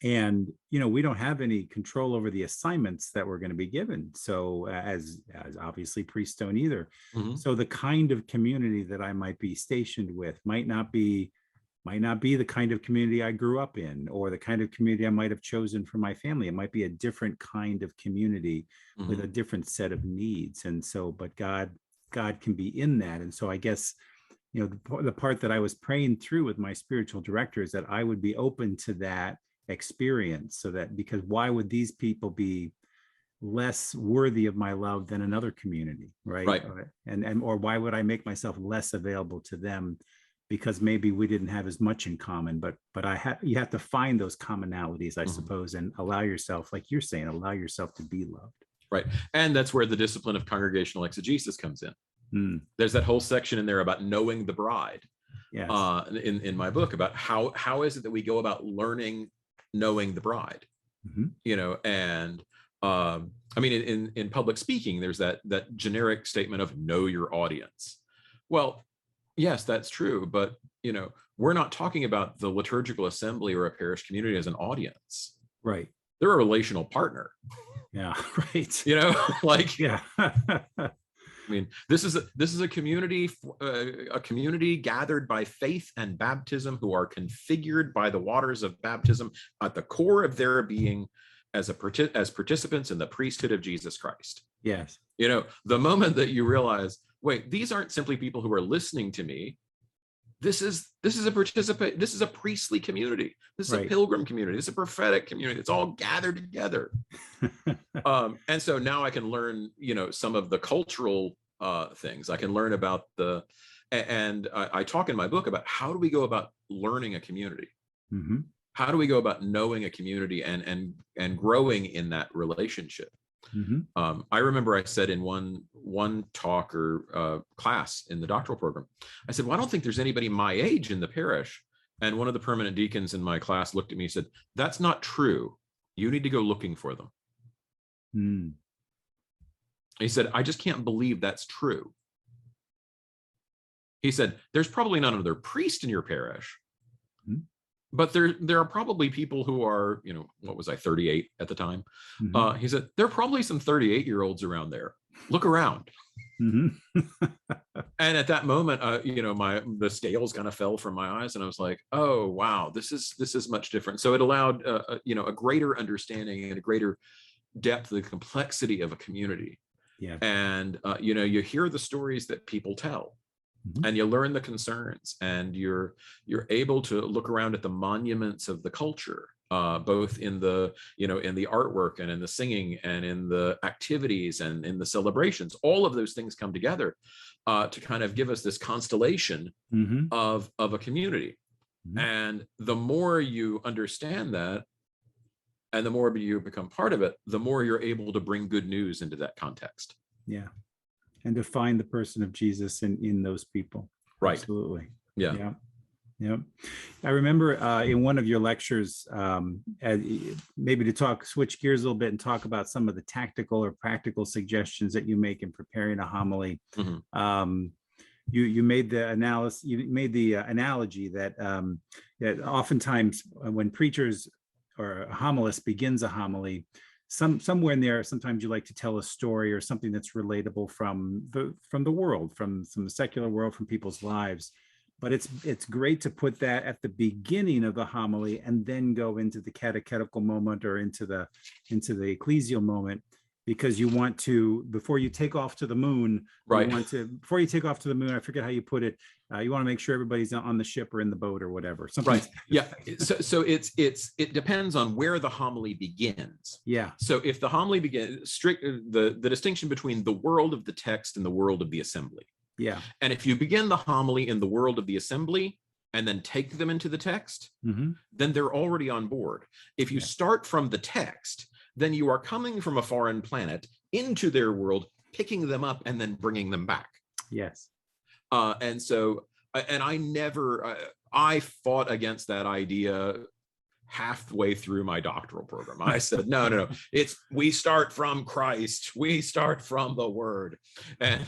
And, we don't have any control over the assignments that we're going to be given. So as obviously priests don't either. Mm-hmm. So the kind of community that I might be stationed with might not be the kind of community I grew up in, or the kind of community I might have chosen for my family. It might be a different kind of community Mm-hmm. with a different set of needs. And so, but God can be in that. And so I guess, the part that I was praying through with my spiritual director is that I would be open to that experience, so that, because why would these people be less worthy of my love than another community, right? And or why would I make myself less available to them because maybe we didn't have as much in common? But you have to find those commonalities, I suppose, and allow yourself, like you're saying, allow yourself to be loved. Right. And that's where the discipline of congregational exegesis comes in. There's that whole section in there about knowing the bride. Yes. In my book, about how is it that we go about knowing the bride. And I mean, in public speaking, there's that generic statement of know your audience. Well, yes, that's true, but we're not talking about the liturgical assembly or a parish community as an audience. Right. They're a relational partner. Yeah. Right. Like, yeah. I mean, this is a community gathered by faith and baptism, who are configured by the waters of baptism at the core of their being as participants in the priesthood of Jesus Christ. Yes. The moment that you realize, wait, these aren't simply people who are listening to me. This is a priestly community. This is a pilgrim community. This is a prophetic community. It's all gathered together. And so now I can learn, some of the cultural things. I can learn about and I talk in my book about how do we go about learning a community? How do we go about knowing a community and growing in that relationship? I remember I said in one talk or class in the doctoral program, I said, well, I don't think there's anybody my age in the parish. And one of the permanent deacons in my class looked at me and said, that's not true. You need to go looking for them. He said, I just can't believe that's true. He said, there's probably not another priest in your parish. But there are probably people who are, what was I, 38 at the time? He said, there are probably some 38-year-olds around there. Look around. And at that moment, the scales kind of fell from my eyes, and I was like, oh, wow, this is much different. So it allowed, a greater understanding and a greater depth of the complexity of a community. Yeah. And, you hear the stories that people tell. And you learn the concerns, and you're able to look around at the monuments of the culture, both in the in the artwork and in the singing and in the activities and in the celebrations. All of those things come together to kind of give us this constellation of a community. And the more you understand that, and the more you become part of it, the more you're able to bring good news into that context. Yeah. and to find the person of Jesus in those people. Right. Absolutely. Yeah. Yeah. Yeah. I remember in one of your lectures, maybe to switch gears a little bit and talk about some of the tactical or practical suggestions that you make in preparing a homily. You made the analogy that that oftentimes when preachers or a homilist begins a homily, somewhere in there, sometimes you like to tell a story or something that's relatable from the world, from the secular world, from people's lives. But it's great to put that at the beginning of the homily and then go into the catechetical moment or into the ecclesial moment, because you want to, before you take off to the moon, Right. Before you take off to the moon, I forget how you put it, you want to make sure everybody's on the ship or in the boat or whatever. Something. Right. Yeah. So it depends on where the homily begins. Yeah. So if the homily begins, the distinction between the world of the text and the world of the assembly. Yeah. And if you begin the homily in the world of the assembly and then take them into the text, then they're already on board. If you start from the text, then you are coming from a foreign planet into their world, picking them up and then bringing them back. Yes. And I fought against that idea halfway through my doctoral program. I said, no, we start from Christ, we start from the Word. And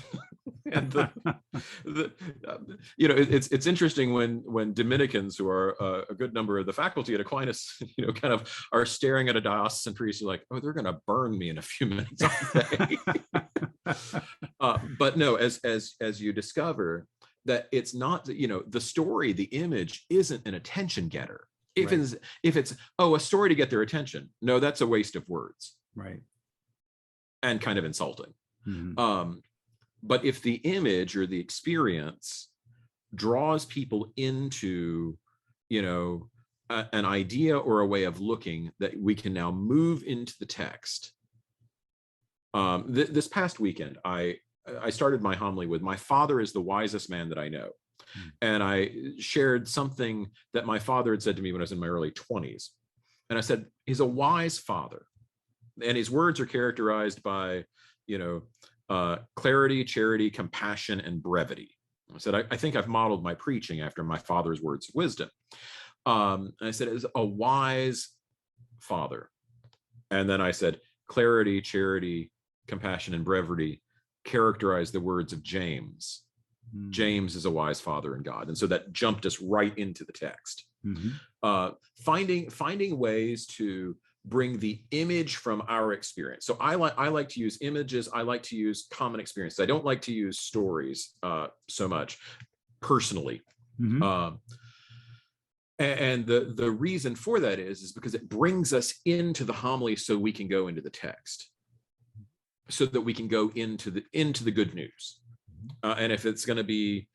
it's interesting when Dominicans, who are a good number of the faculty at Aquinas, kind of are staring at a diocesan priest, like, oh, they're going to burn me in a few minutes, aren't they? But no, as you discover that it's not, the story, the image isn't an attention getter. If it's a story to get their attention, no, that's a waste of words, right, and kind of insulting. But if the image or the experience draws people into, an idea or a way of looking that we can now move into the text. This past weekend, I started my homily with, "My father is the wisest man that I know." And I shared something that my father had said to me when I was in my early 20s. And I said, he's a wise father. And his words are characterized by, clarity, charity, compassion, and brevity. I said, I think I've modeled my preaching after my father's words of wisdom. And I said, is a wise father. And then I said, clarity, charity, compassion, and brevity characterize the words of James. James is a wise father in God. And so that jumped us right into the text. Finding ways to bring the image from our experience. So I like to use images. I like to use common experiences. I don't like to use stories so much personally. And the reason for that is because it brings us into the homily so we can go into the text, so that we can go into the good news. And if it's going to be,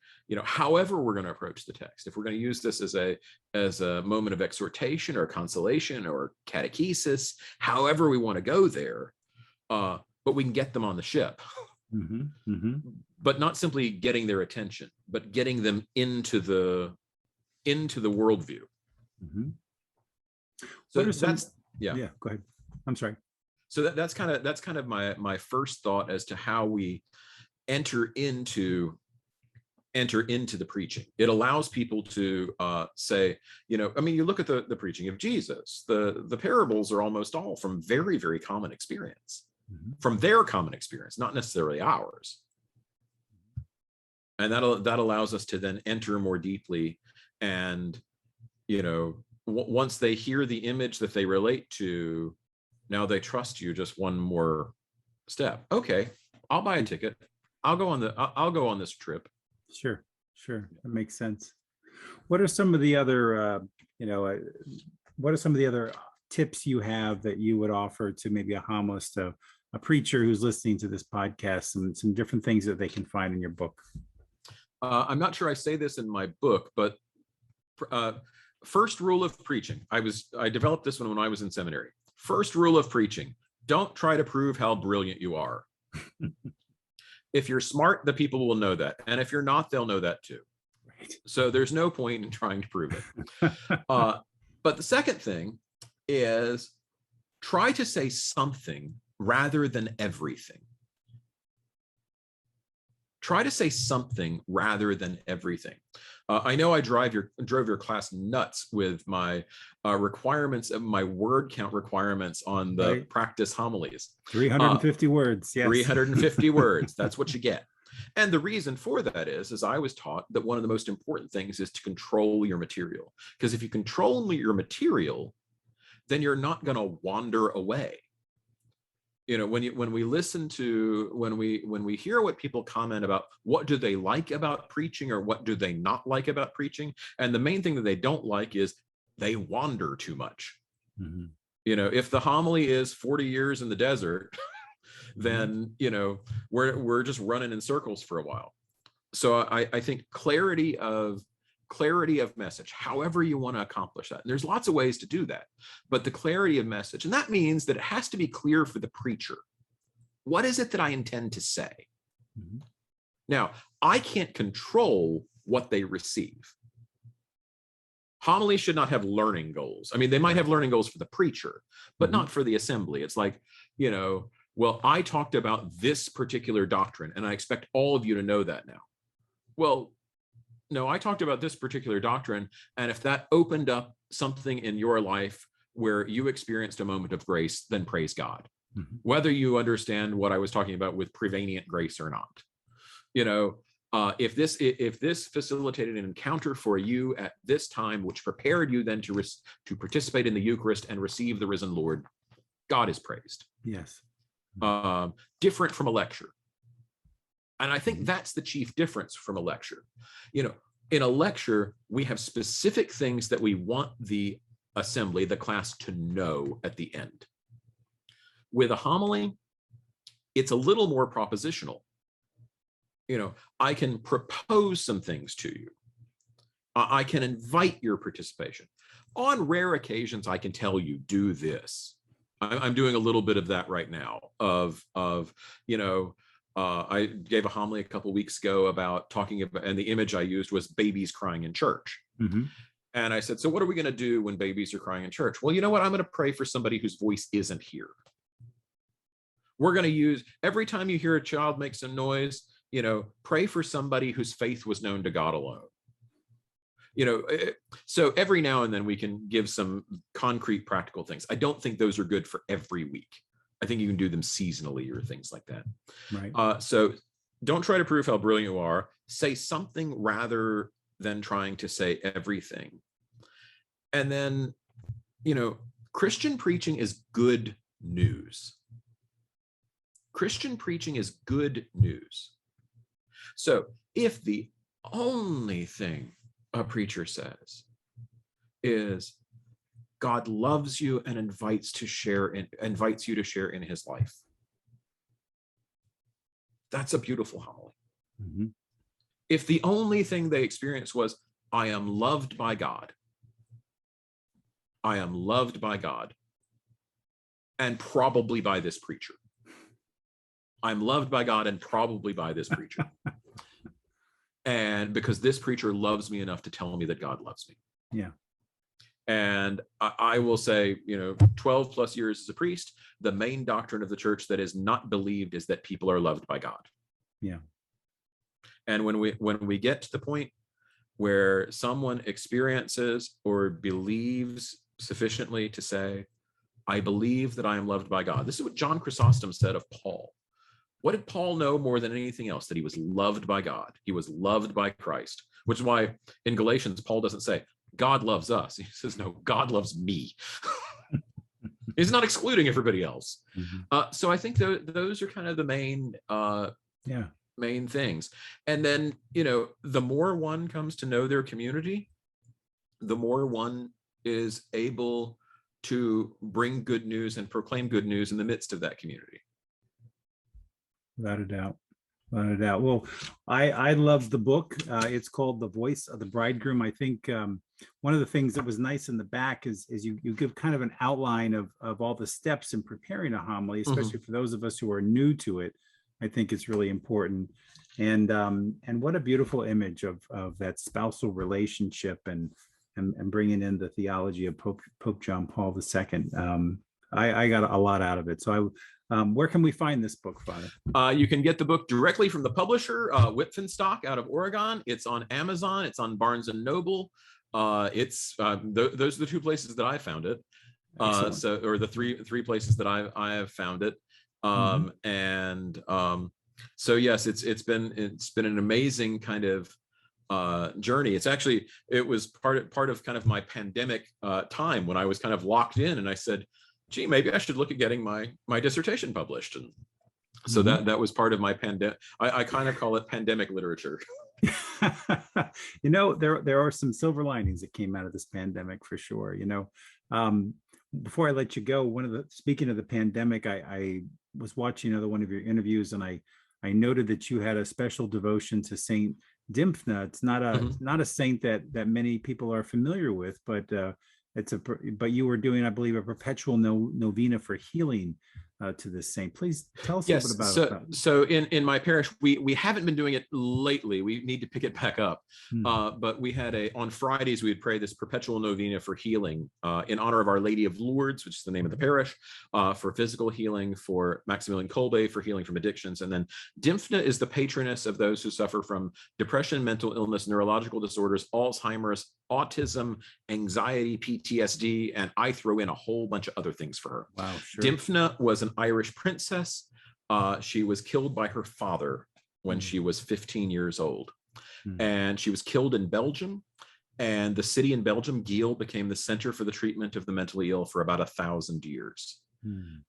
however we're going to approach the text, if we're going to use this as a moment of exhortation or consolation or catechesis, however we want to go there, but we can get them on the ship, but not simply getting their attention, but getting them into the worldview. So that's go ahead. I'm sorry. So that's kind of my first thought as to how we enter into the preaching. It allows people to say, you look at the preaching of Jesus. The parables are almost all from very, very common experience, from their common experience, not necessarily ours. And that allows us to then enter more deeply. And, once they hear the image that they relate to, now they trust you just one more step. Okay, I'll buy a ticket. I'll go on this trip. Sure. That makes sense. What are some of the other, tips you have that you would offer to maybe a homilist, a preacher who's listening to this podcast, and some different things that they can find in your book? I'm not sure I say this in my book, but first rule of preaching. I developed this one when I was in seminary. First rule of preaching: don't try to prove how brilliant you are. If you're smart, the people will know that. And if you're not, they'll know that too. Right. So there's no point in trying to prove it. But the second thing is try to say something rather than everything. Try to say something rather than everything. I know I drove your class nuts with my requirements of my word count requirements on the practice homilies. 350 words. Yes. 350 words. That's what you get. And the reason for that is I was taught that one of the most important things is to control your material. Because if you control your material, then you're not going to wander away. You know, when we listen to, when we hear what people comment about, what do they like about preaching or what do they not like about preaching? And the main thing that they don't like is they wander too much. Mm-hmm. You know, if the homily is 40 years in the desert, then, you know, we're just running in circles for a while. So I think clarity of message, however you want to accomplish that. And there's lots of ways to do that, but the clarity of message, and that means that it has to be clear for the preacher. What is it that I intend to say? Mm-hmm. Now, I can't control what they receive. Homilies should not have learning goals. I mean, they might have learning goals for the preacher, but not for the assembly. It's like, you know, well, I talked about this particular doctrine, and I expect all of you to know that now. Well, no, I talked about this particular doctrine, and if that opened up something in your life where you experienced a moment of grace, then praise God. Mm-hmm. Whether you understand what I was talking about with prevenient grace or not. You know, if this facilitated an encounter for you at this time, which prepared you then to participate in the Eucharist and receive the risen Lord, God is praised. Yes. Different from a lecture. And I think that's the chief difference from a lecture. You know, in a lecture, we have specific things that we want the assembly, the class, to know at the end. With a homily, it's a little more propositional. You know, I can propose some things to you. I can invite your participation. On rare occasions, I can tell you, do this. I'm doing a little bit of that right now of you know, I gave a homily a couple of weeks ago about talking about, and the image I used was babies crying in church. Mm-hmm. And I said, so what are we going to do when babies are crying in church? Well, you know what? I'm going to pray for somebody whose voice isn't here. We're going to use, every time you hear a child make some noise, you know, pray for somebody whose faith was known to God alone. You know, so every now and then we can give some concrete practical things. I don't think those are good for every week. I think you can do them seasonally or things like that. Right. So don't try to prove how brilliant you are. Say something rather than trying to say everything. And then, you know, Christian preaching is good news. Christian preaching is good news. So if the only thing a preacher says is God loves you and invites you to share in his life, that's a beautiful homily. Mm-hmm. If the only thing they experienced was, I am loved by God, I am loved by God, and probably by this preacher. I'm loved by God and probably by this preacher. And because this preacher loves me enough to tell me that God loves me. Yeah. And I will say, you know, 12 plus years as a priest, the main doctrine of the church that is not believed is that people are loved by God. Yeah. And when we get to the point where someone experiences or believes sufficiently to say, I believe that I am loved by God. This is what John Chrysostom said of Paul. What did Paul know more than anything else? That he was loved by God. He was loved by Christ, which is why in Galatians, Paul doesn't say, God loves us. He says, no, God loves me. He's not excluding everybody else. Mm-hmm. So I think those are kind of the main things. And then, you know, the more one comes to know their community, the more one is able to bring good news and proclaim good news in the midst of that community. Without a doubt. Without a doubt. Well, I love the book. It's called The Voice of the Bridegroom. I think one of the things that was nice in the back is you give kind of an outline of all the steps in preparing a homily, especially for those of us who are new to it. I think it's really important. And what a beautiful image of that spousal relationship and bringing in the theology of Pope John Paul II. I got a lot out of it. So where can we find this book, Father? You can get the book directly from the publisher, Whitfinstock out of Oregon. It's on Amazon. It's on Barnes and Noble. Those are the two places that I found it. Or the three places that I have found it. So yes, it's been an amazing kind of journey. It was part of kind of my pandemic time when I was kind of locked in, and I said, gee, maybe I should look at getting my dissertation published. And so that was part of my pandemic. I kind of call it pandemic literature. There are some silver linings that came out of this pandemic for sure. Before I let you go, speaking of the pandemic, I was watching another one of your interviews, and I noted that you had a special devotion to Saint Dymfna. It's not a saint that many people are familiar with, but you were doing, I believe, a perpetual novena for healing to this saint. Please tell us a little bit about it. So in my parish, we haven't been doing it lately. We need to pick it back up. But we had on Fridays, we would pray this perpetual novena for healing in honor of Our Lady of Lourdes, which is the name of the parish, for physical healing, for Maximilian Kolbe, for healing from addictions. And then Dymfna is the patroness of those who suffer from depression, mental illness, neurological disorders, Alzheimer's, autism, anxiety, PTSD, and I throw in a whole bunch of other things for her. Wow, sure. Dymfna was an Irish princess. She was killed by her father when she was 15 years old. And she was killed in Belgium. And the city in Belgium, Giel, became the center for the treatment of the mentally ill for about 1,000 years.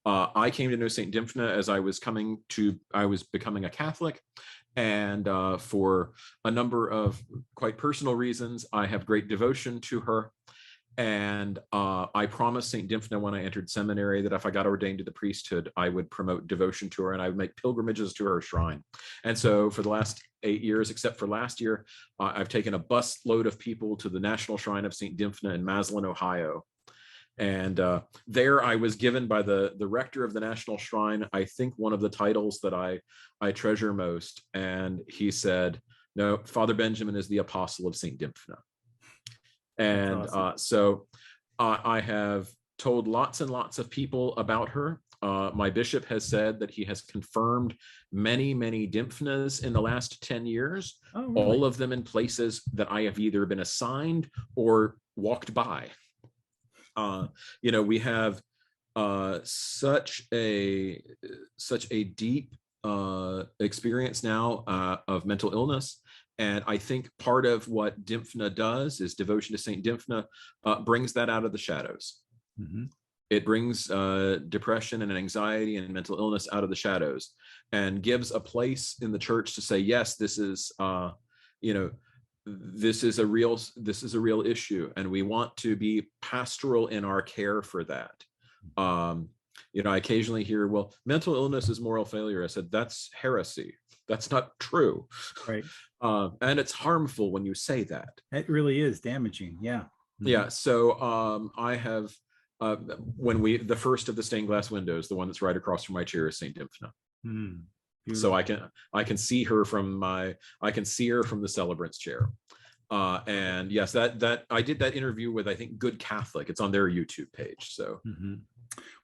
I came to know St. Dymfna as I was becoming a Catholic. And for a number of quite personal reasons, I have great devotion to her. And I promised St. Dymfna when I entered seminary that if I got ordained to the priesthood, I would promote devotion to her and I would make pilgrimages to her shrine. And so for the last 8 years, except for last year, I've taken a bus load of people to the National Shrine of St. Dymfna in Maslin, Ohio. And there I was given by the rector of the National Shrine, I think one of the titles that I treasure most. And he said, no, Father Benjamin is the apostle of St. Dymfna. And awesome. So I have told lots and lots of people about her. My bishop has said that he has confirmed many, many Dymfnas in the last 10 years, really? All of them in places that I have either been assigned or walked by. We have such a deep experience now of mental illness. And I think part of what Dymfna does is devotion to St. Dymfna brings that out of the shadows. It brings depression and anxiety and mental illness out of the shadows and gives a place in the church to say, yes, this is a real issue, and we want to be pastoral in our care for that. I occasionally hear, well, mental illness is moral failure. I said, that's heresy. That's not true. Right. And it's harmful when you say that. It really is damaging. Yeah. Yeah. So I have, the first of the stained glass windows, the one that's right across from my chair, is St. Dymfna. So I can see her from the celebrant's chair. And yes, that I did that interview with, I think, Good Catholic. It's on their YouTube page. So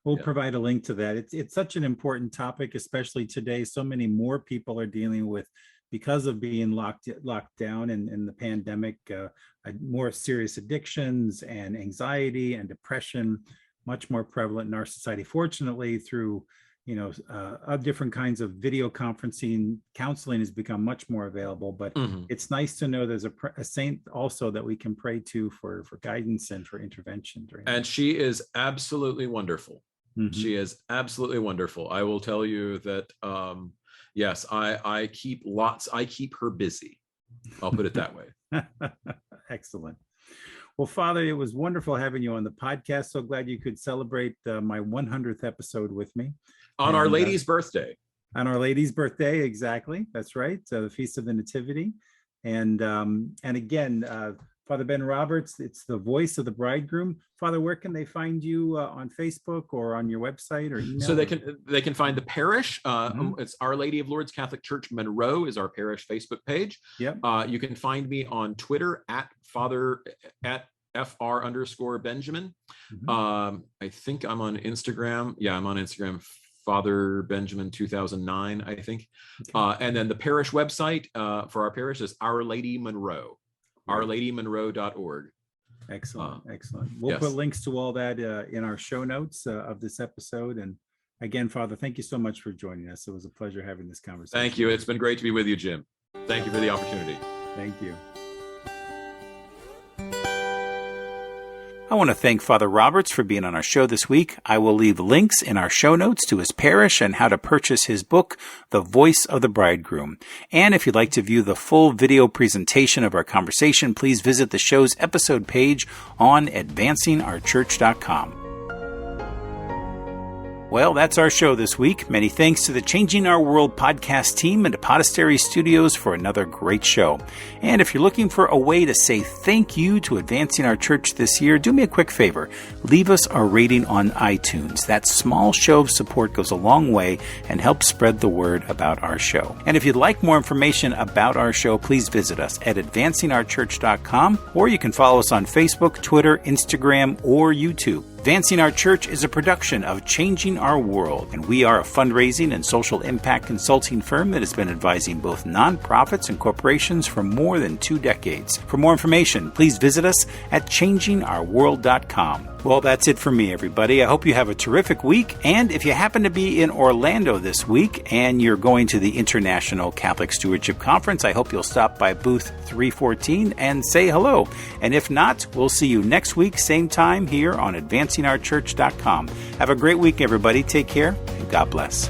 we'll provide a link to that. It's such an important topic, especially today. So many more people are dealing with, because of being locked down in the pandemic, more serious addictions and anxiety and depression, much more prevalent in our society. Fortunately, through different kinds of video conferencing, counseling has become much more available, but it's nice to know there's a saint also that we can pray to for guidance and for intervention. And she is absolutely wonderful. She is absolutely wonderful. I will tell you that, yes, I keep her busy. I'll put it that way. Excellent. Well, Father, it was wonderful having you on the podcast. So glad you could celebrate my 100th episode with me. On Our Lady's birthday. On Our Lady's birthday, exactly. That's right. The Feast of the Nativity. And again, Father Ben Roberts, it's the voice of the Bridegroom. Father, where can they find you on Facebook or on your website or email? So they can find the parish. It's Our Lady of Lourdes Catholic Church Monroe is our parish Facebook page. Yep. You can find me on Twitter at FR_Benjamin. Mhm. I think I'm on Instagram. Yeah, I'm on Instagram, Father Benjamin 2009, I think. Okay. And then the parish website for our parish is Our Lady Monroe, Great. ourladymonroe.org. Excellent. Excellent. We'll put Yes. links to all that in our show notes of this episode. And again, Father, thank you so much for joining us. It was a pleasure having this conversation. Thank you. It's been great to be with you, Jim. Thank you for the opportunity. Thank you. I want to thank Father Roberts for being on our show this week. I will leave links in our show notes to his parish and how to purchase his book, The Voice of the Bridegroom. And if you'd like to view the full video presentation of our conversation, please visit the show's episode page on advancingourchurch.com. Well, that's our show this week. Many thanks to the Changing Our World podcast team and to Podastery Studios for another great show. And if you're looking for a way to say thank you to Advancing Our Church this year, do me a quick favor. Leave us a rating on iTunes. That small show of support goes a long way and helps spread the word about our show. And if you'd like more information about our show, please visit us at advancingourchurch.com, or you can follow us on Facebook, Twitter, Instagram, or YouTube. Advancing Our Church is a production of Changing Our World, and we are a fundraising and social impact consulting firm that has been advising both nonprofits and corporations for more than 2 decades. For more information, please visit us at changingourworld.com. Well, that's it for me, everybody. I hope you have a terrific week. And if you happen to be in Orlando this week and you're going to the International Catholic Stewardship Conference, I hope you'll stop by booth 314 and say hello. And if not, we'll see you next week, same time here on advancingourchurch.com. Have a great week, everybody. Take care and God bless.